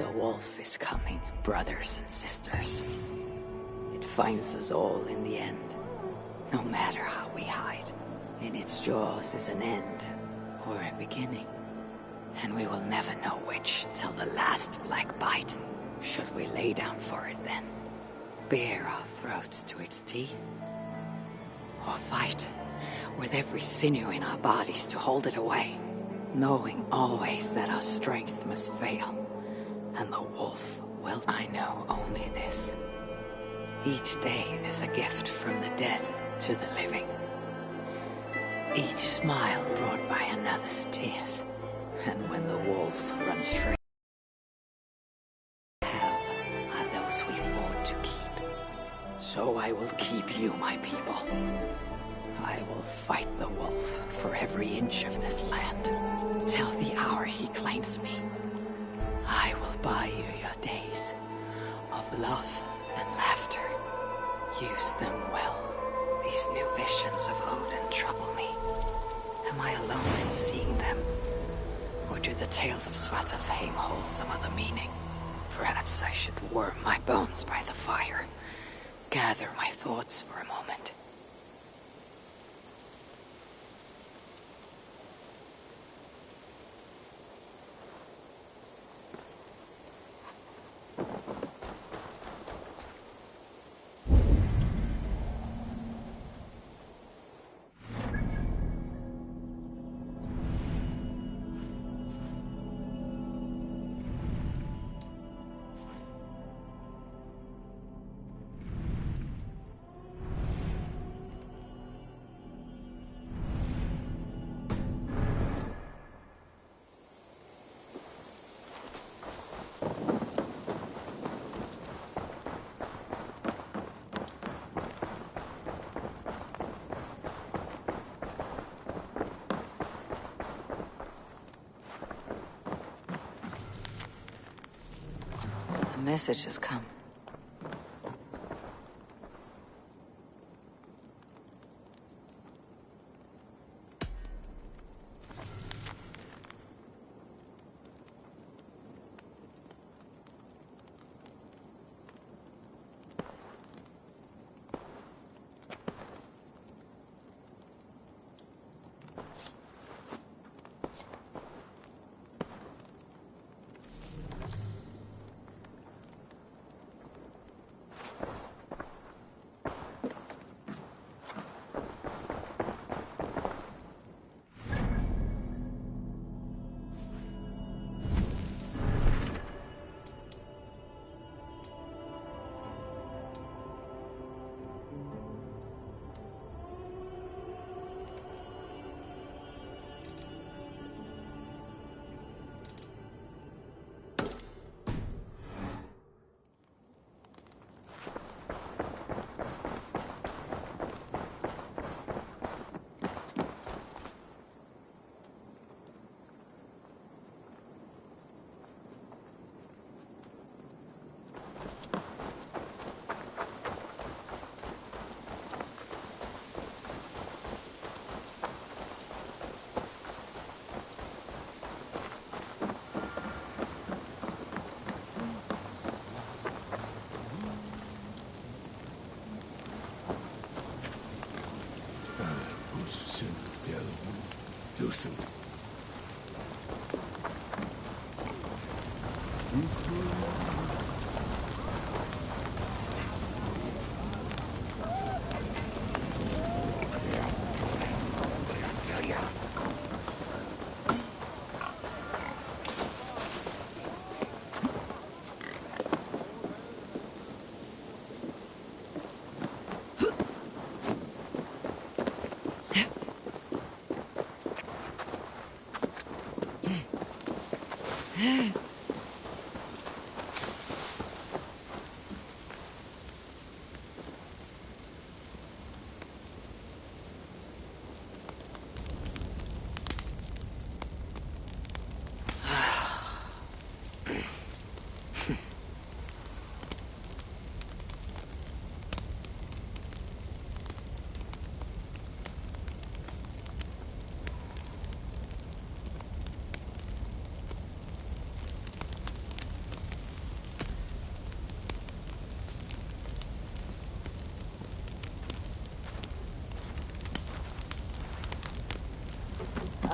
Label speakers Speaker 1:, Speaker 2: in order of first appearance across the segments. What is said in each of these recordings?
Speaker 1: The wolf is coming, brothers and sisters. It finds us all in the end, no matter how we hide. In its jaws is an end, or a beginning. And we will never know which till the last black bite. Should we lay down for it then? Bare our throats to its teeth? Or fight, with every sinew in our bodies to hold it away, knowing always that our strength must fail, and the wolf will. I know only this. Each day is a gift from the dead to the living. Each smile brought by another's tears. And when the wolf runs straight, have are those we fought to keep. So I will keep you, my people. I will fight the wolf for every inch of this land, till the hour he claims me. I will buy you your days of love and laughter. Use them well. These new visions of Odin trouble me. Am I alone in seeing them? Or do the tales of Svartalfheim hold some other meaning? Perhaps I should warm my bones by the fire. Gather my thoughts for a moment. The message has come.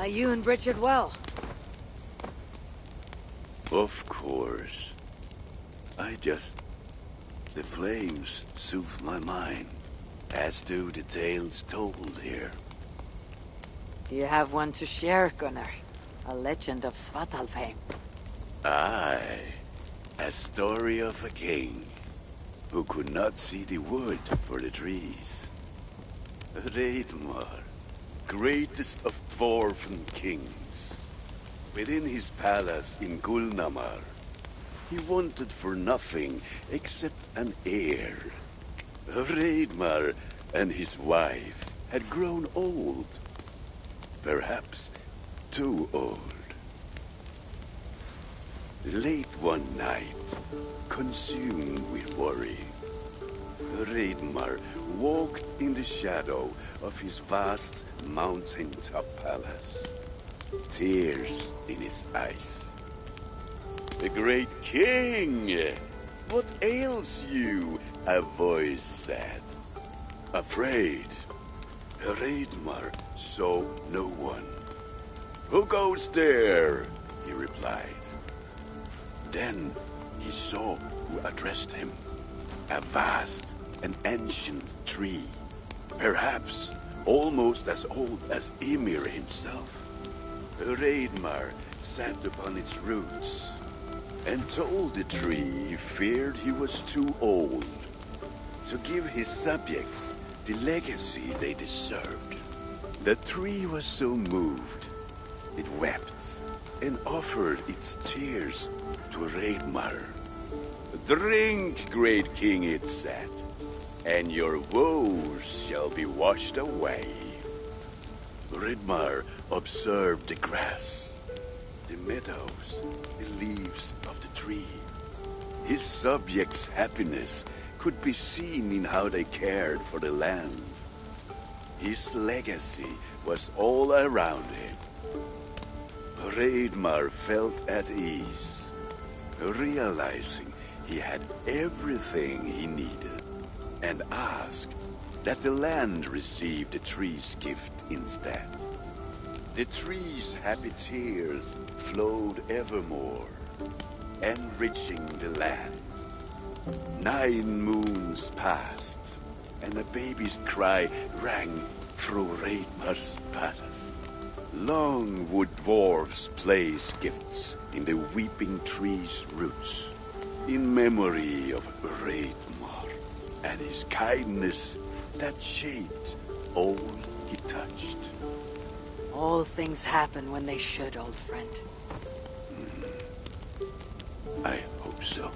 Speaker 1: Are you and Richard well?
Speaker 2: Of course. The flames soothe my mind, as do the tales told here.
Speaker 1: Do you have one to share, Gunnar? A legend of Svartalfheim.
Speaker 2: Aye, a story of a king who could not see the wood for the trees. Reidmar, greatest of dwarven kings. Within his palace in Gulnamar, he wanted for nothing except an heir. Reidmar and his wife had grown old. Perhaps too old. Late one night, consumed with worry, Reidmar walked in the shadow of his vast mountaintop palace, tears in his eyes. "The great king! What ails you?" a voice said. Afraid, Reidmar saw no one. "Who goes there?" he replied. Then he saw who addressed him. A vast and ancient tree, perhaps almost as old as Ymir himself. Reidmar sat upon its roots and told the tree he feared he was too old to give his subjects the legacy they deserved. The tree was so moved, it wept and offered its tears to Reidmar. "Drink, great king," it said, "and your woes shall be washed away." Reidmar observed the grass, the meadows, the leaves of the tree. His subjects' happiness could be seen in how they cared for the land. His legacy was all around him. Reidmar felt at ease, realizing he had everything he needed, and asked that the land receive the tree's gift instead. The tree's happy tears flowed evermore, enriching the land. 9 moons passed, and a baby's cry rang through Reidmar's palace. Long would dwarves place gifts in the weeping tree's roots, in memory of Reidmar and his kindness that shaped all he touched.
Speaker 1: All things happen when they should, old friend.
Speaker 2: I hope so.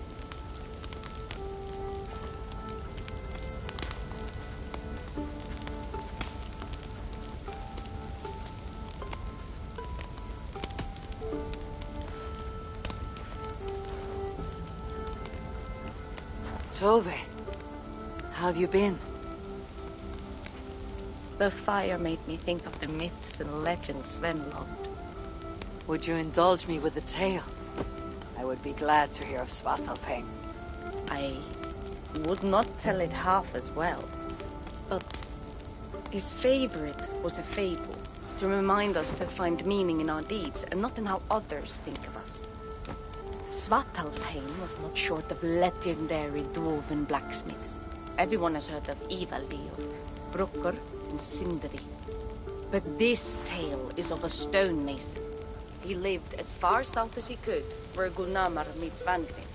Speaker 1: Tove, how have you been?
Speaker 3: The fire made me think of the myths and legends Sven loved.
Speaker 1: Would you indulge me with a tale? I would be glad to hear of Svartalfheim.
Speaker 3: I would not tell it half as well, but his favorite was a fable, to remind us to find meaning in our deeds and not in how others think of us. Svartalfheim was not short of legendary dwarven blacksmiths. Everyone has heard of Ivaldi, of Brukker and Sindri. But this tale is of a stonemason. He lived as far south as he could, where Gulnamar meets Vangrid.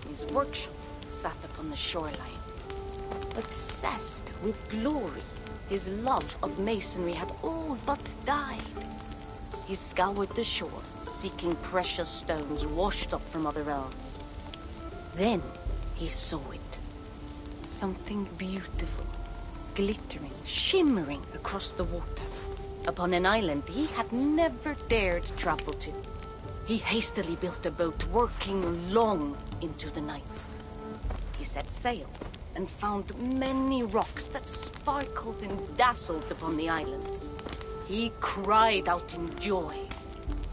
Speaker 3: His workshop sat upon the shoreline. Obsessed with glory, his love of masonry had all but died. He scoured the shore, seeking precious stones washed up from other realms. Then he saw it. Something beautiful, glittering, shimmering across the water, upon an island he had never dared travel to. He hastily built a boat, working long into the night. He set sail and found many rocks that sparkled and dazzled upon the island. He cried out in joy.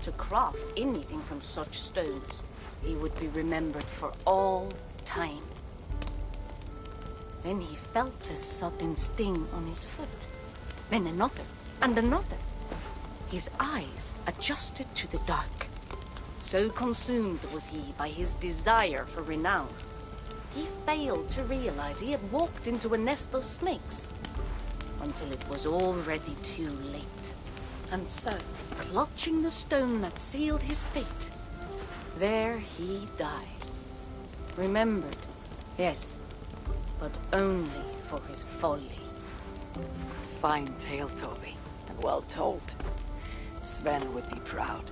Speaker 3: To craft anything from such stones, he would be remembered for all time. Then he felt a sudden sting on his foot. Then another, and another. his eyes adjusted to the dark. So consumed was he by his desire for renown, he failed to realize he had walked into a nest of snakes, until it was already too late. And so, clutching the stone that sealed his fate, there he died. Remembered, yes, but only for his folly.
Speaker 1: Fine tale, Toby, and well told. Sven would be proud.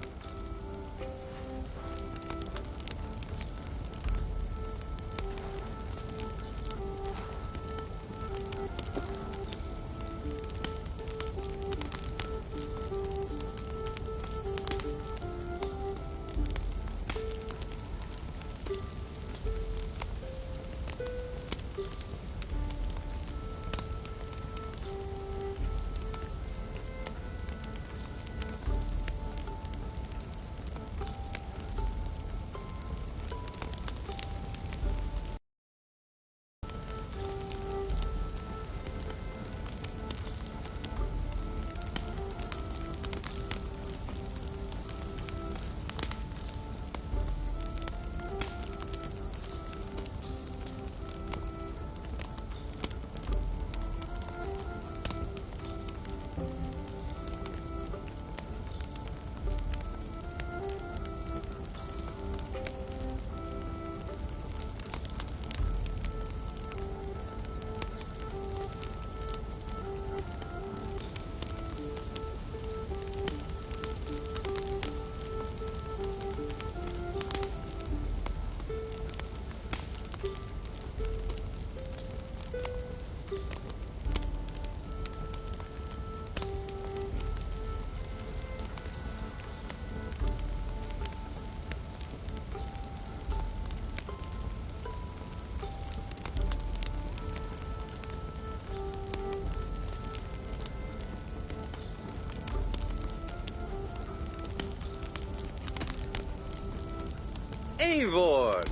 Speaker 4: Eivor!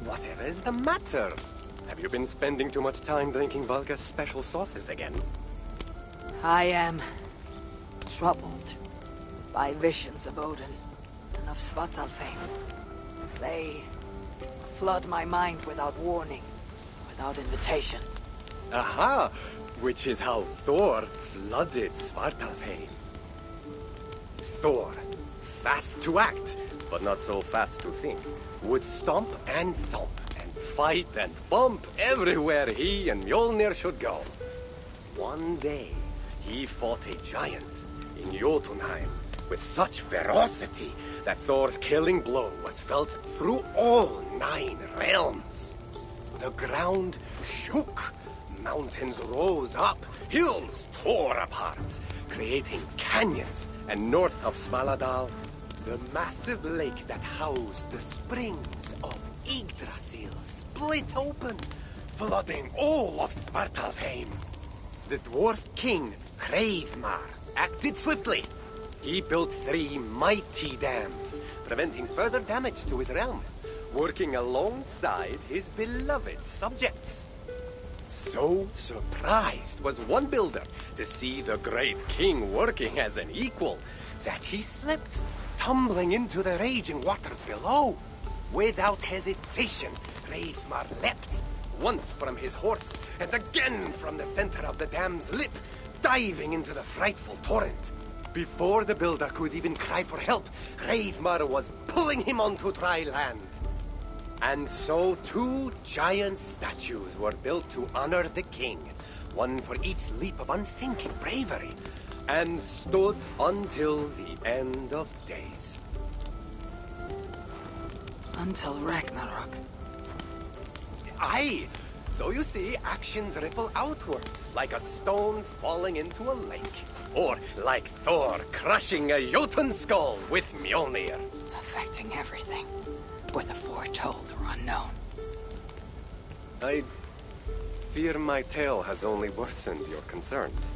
Speaker 4: Whatever is the matter? Have you been spending too much time drinking Valka's special sauces again?
Speaker 1: I am troubled by visions of Odin and of Svartalfheim. They flood my mind without warning, without invitation.
Speaker 4: Aha! Which is how Thor flooded Svartalfheim. Thor, fast to act, but not so fast to think, would stomp and thump and fight and bump everywhere he and Mjolnir should go. One day, he fought a giant in Jotunheim with such ferocity that Thor's killing blow was felt through all 9 realms. The ground shook, mountains rose up, hills tore apart, creating canyons, and north of Svaladal, the massive lake that housed the springs of Yggdrasil split open, flooding all of Svartalfheim. The dwarf king, Hreidmar, acted swiftly. He built 3 mighty dams, preventing further damage to his realm, working alongside his beloved subjects. So surprised was one builder to see the great king working as an equal that he slipped, tumbling into the raging waters below. Without hesitation, Hreidmar leapt, once from his horse and again from the center of the dam's lip, diving into the frightful torrent. Before the builder could even cry for help, Hreidmar was pulling him onto dry land. And so 2 giant statues were built to honor the king, one for each leap of unthinking bravery, and stood until the end of days.
Speaker 1: Until Ragnarok.
Speaker 4: Aye! So you see, actions ripple outward, like a stone falling into a lake. Or like Thor crushing a Jotun skull with Mjolnir.
Speaker 1: Affecting everything, whether foretold or unknown.
Speaker 4: I fear my tale has only worsened your concerns.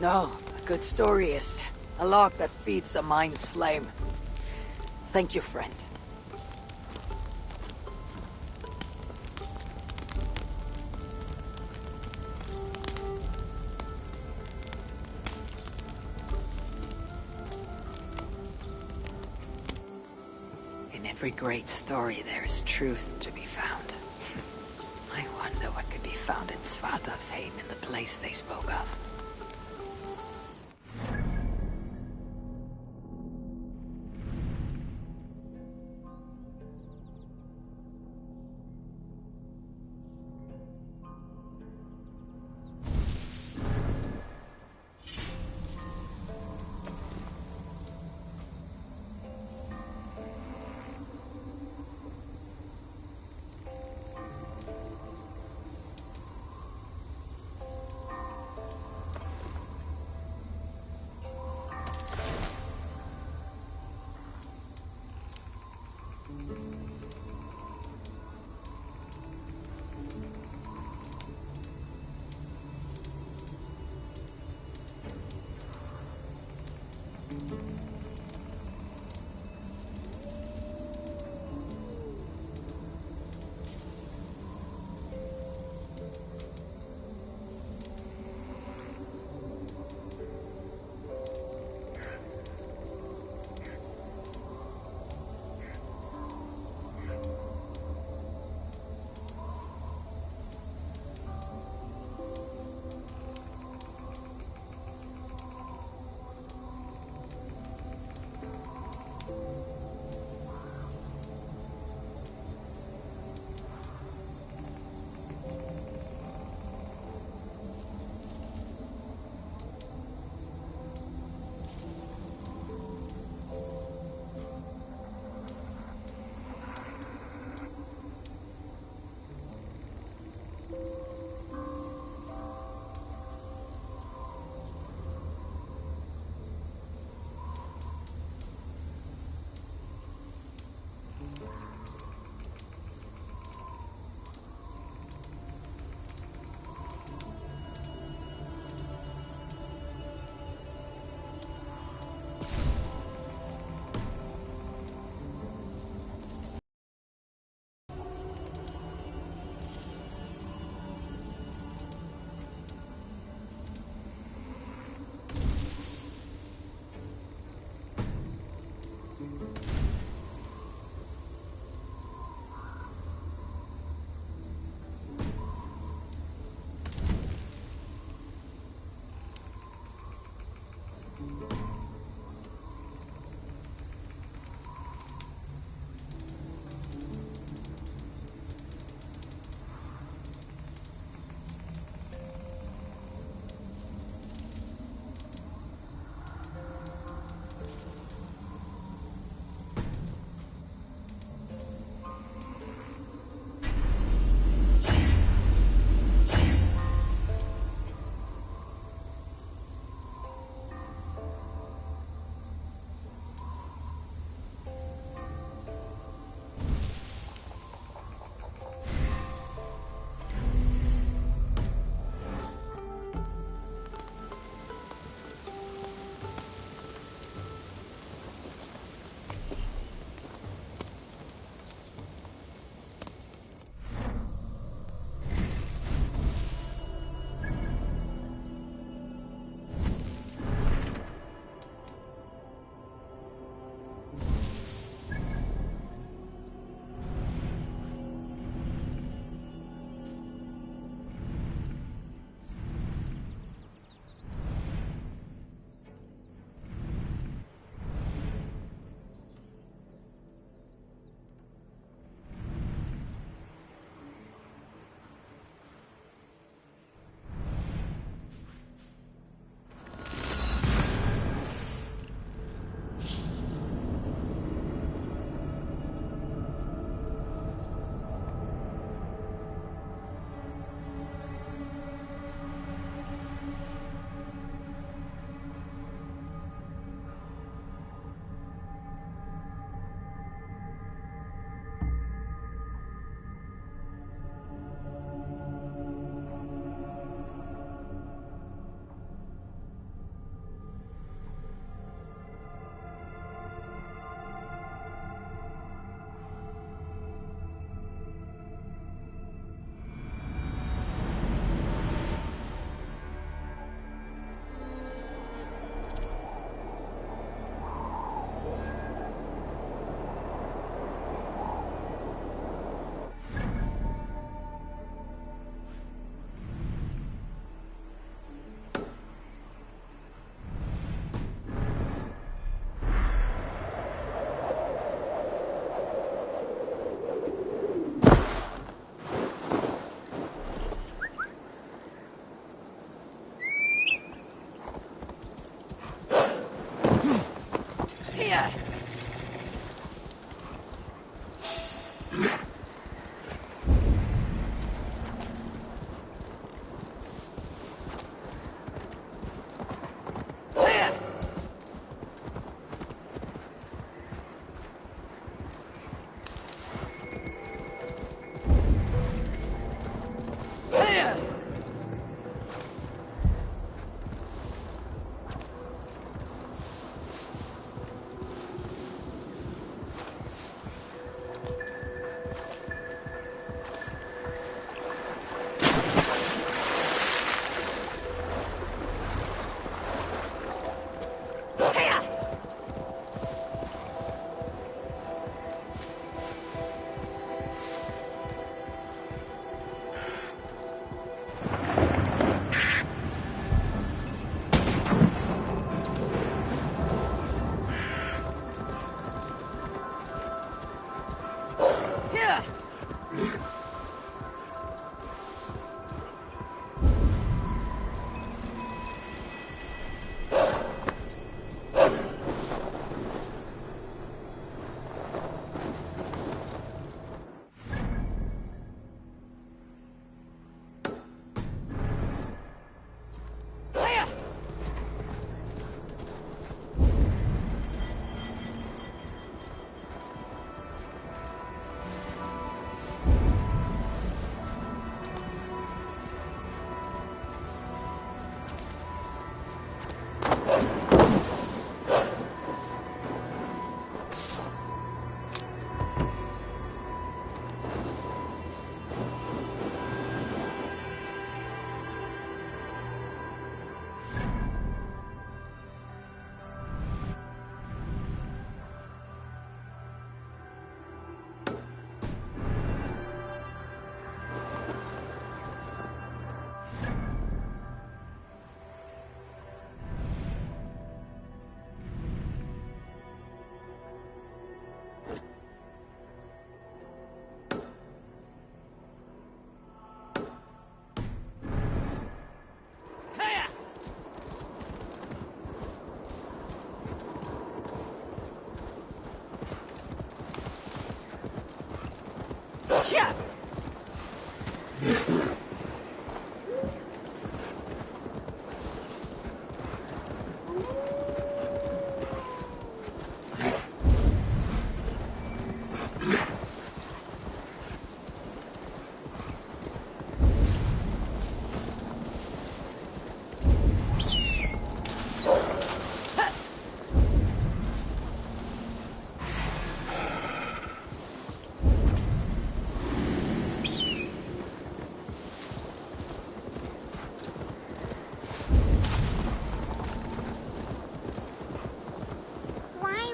Speaker 1: No, a good story is a log that feeds a mind's flame. Thank you, friend. every great story there's truth to be found. I wonder what could be found in Svartalfheim in the place they spoke of.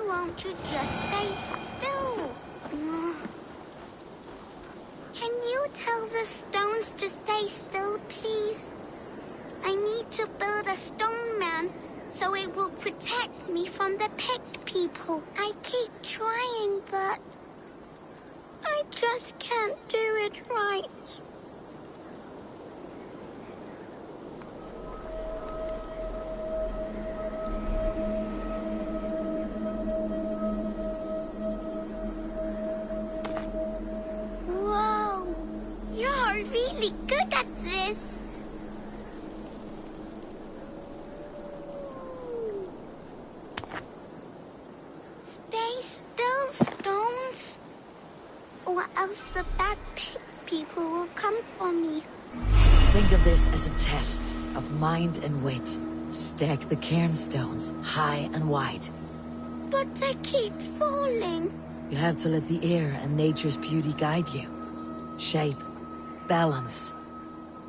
Speaker 5: Won't you just stay still? Can you tell the stones to stay still, please? I need to build a stone man so it will protect me from the picked people. I keep trying, but I just can't do it right. Really good at this. Stay still, stones, or else the bad pig people will come for me.
Speaker 1: Think of this as a test of mind and wit. Stack the cairnstones high and wide.
Speaker 5: But they keep falling.
Speaker 1: You have to let the air and nature's beauty guide you. Shape, balance,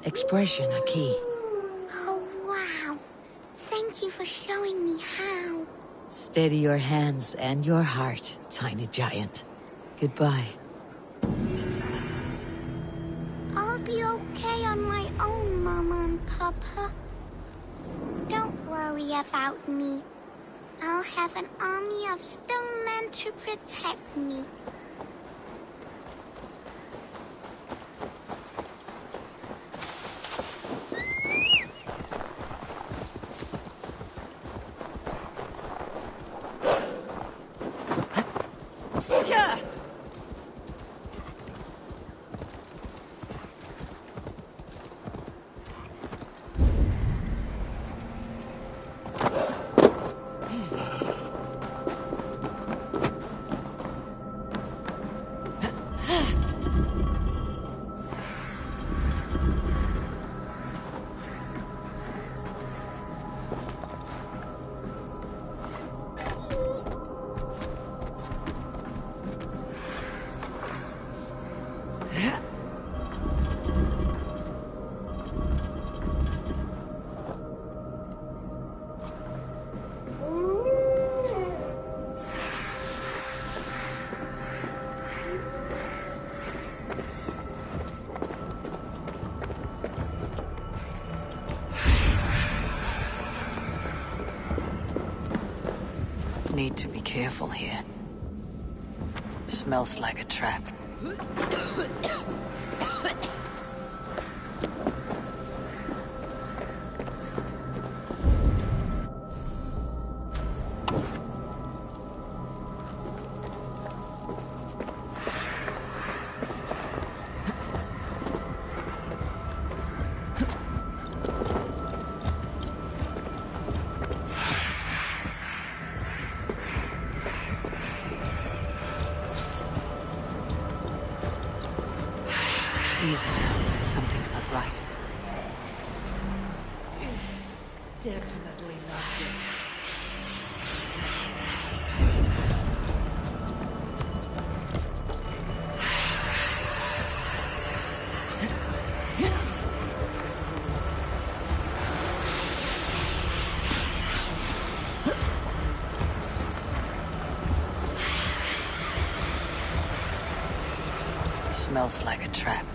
Speaker 1: expression are key.
Speaker 5: Oh, wow. Thank you for showing me how.
Speaker 1: Steady your hands and your heart, tiny giant. Goodbye.
Speaker 5: I'll be okay on my own, Mama and Papa. Don't worry about me. I'll have an army of stone men to protect me.
Speaker 1: Need to be careful here. Smells like a trap. Easy now. Something's not right.
Speaker 6: Definitely not good.
Speaker 1: Smells like a trap.